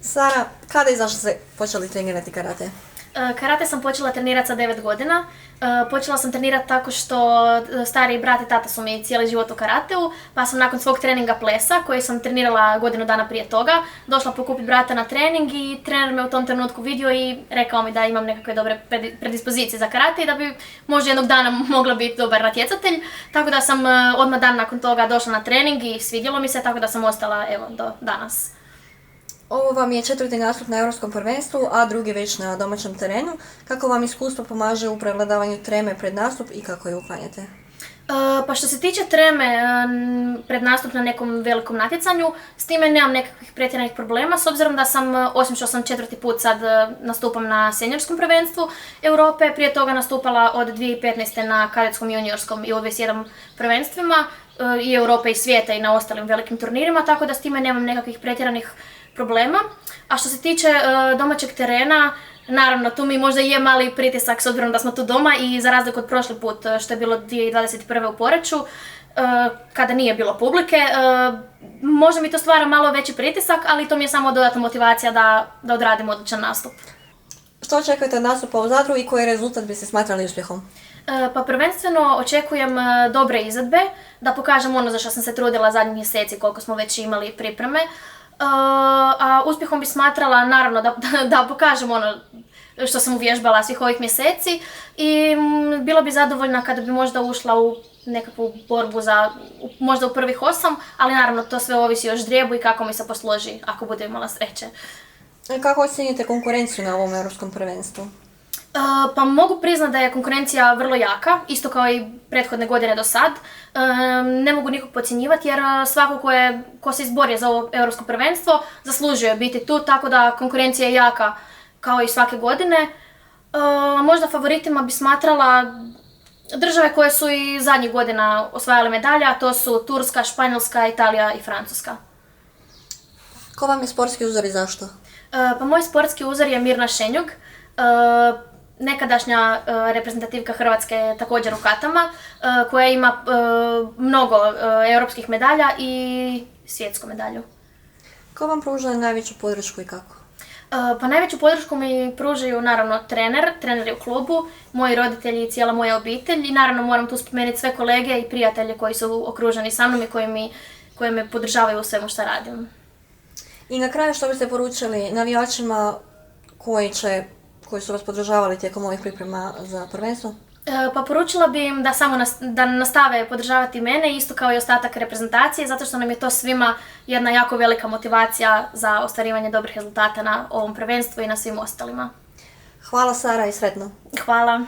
Sara, kada i zašto ste počeli trenirati karate? Karate sam počela trenirati sa 9 godina. Počela sam trenirati tako što stariji brat i tata su mi cijeli život u karateu, pa sam nakon svog treninga plesa, koji sam trenirala godinu dana prije toga, došla pokupiti brata na trening i trener me u tom trenutku vidio i rekao mi da imam nekakve dobre predispozicije za karate i da bi možda jednog dana mogla biti dobar natjecatelj. Tako da sam odmah dan nakon toga došla na trening i svidjelo mi se, tako da sam ostala do danas. Ovo vam je 4. nastup na Europskom prvenstvu, a drugi već na domaćem terenu. Kako vam iskustvo pomaže u prevladavanju treme pred nastup i kako je uklanjate? Pa što se tiče treme pred nastup na nekom velikom natjecanju, s time nemam nekakvih pretjeranih problema, s obzirom da sam, osim što sam 4. put sad nastupam na seniorskom prvenstvu Europe, prije toga nastupala od 2015. na kadetskom, juniorskom i U21 prvenstvima i Europe i svijeta i na ostalim velikim turnirima, tako da s time nemam nekakvih pretjeranih problema. A što se tiče domaćeg terena, naravno tu mi možda je mali pritisak s obzirom da smo tu doma i za razliku od prošli put što je bilo 2021. u Poreču, kada nije bilo publike, možda mi to stvara malo veći pritisak, ali to mi je samo dodatna motivacija da odradim odličan nastup. Što očekujete od nastupa u Zadru i koji rezultat biste smatrali uspjehom? Pa prvenstveno očekujem dobre izvedbe, da pokažem ono za što sam se trudila zadnjih mjeseci koliko smo već imali pripreme. A uspjehom bi smatrala naravno da pokažem ono što sam uvježbala svih ovih mjeseci i bila bi zadovoljna kada bi možda ušla u nekakvu borbu za možda u prvih 8, ali naravno to sve ovisi o ždrijebu i kako mi se posloži ako budem imala sreće. Kako ocjenjujete konkurenciju na ovom Europskom prvenstvu? Pa mogu priznati da je konkurencija vrlo jaka, isto kao i prethodne godine do sad. Ne mogu nikog podcjenjivati jer svako ko se izbori za ovo Europsko prvenstvo zaslužuje biti tu, tako da konkurencija je jaka kao i svake godine. Možda favoritima bi smatrala države koje su i zadnjih godina osvajale medalje, a to su Turska, Španjolska, Italija i Francuska. Ko vam je sportski uzor i zašto? Pa moj sportski uzor je Mirna Šenjug. Nekadašnja reprezentativka Hrvatske također u katama, koja ima mnogo europskih medalja i svjetsku medalju. Ko vam pruža najveću podršku i kako? Pa najveću podršku mi pružaju naravno treneri u klubu, moji roditelji i cijela moja obitelj i naravno moram tu spomenuti sve kolege i prijatelje koji su okruženi sa mnom i koji me podržavaju u svemu što radim. I na kraju što biste poručili navijačima koji su vas podržavali tijekom ovih priprema za prvenstvo? Pa poručila bi im da nastave podržavati mene, isto kao i ostatak reprezentacije, zato što nam je to svima jedna jako velika motivacija za ostvarivanje dobrih rezultata na ovom prvenstvu i na svim ostalima. Hvala Sara i sretno! Hvala!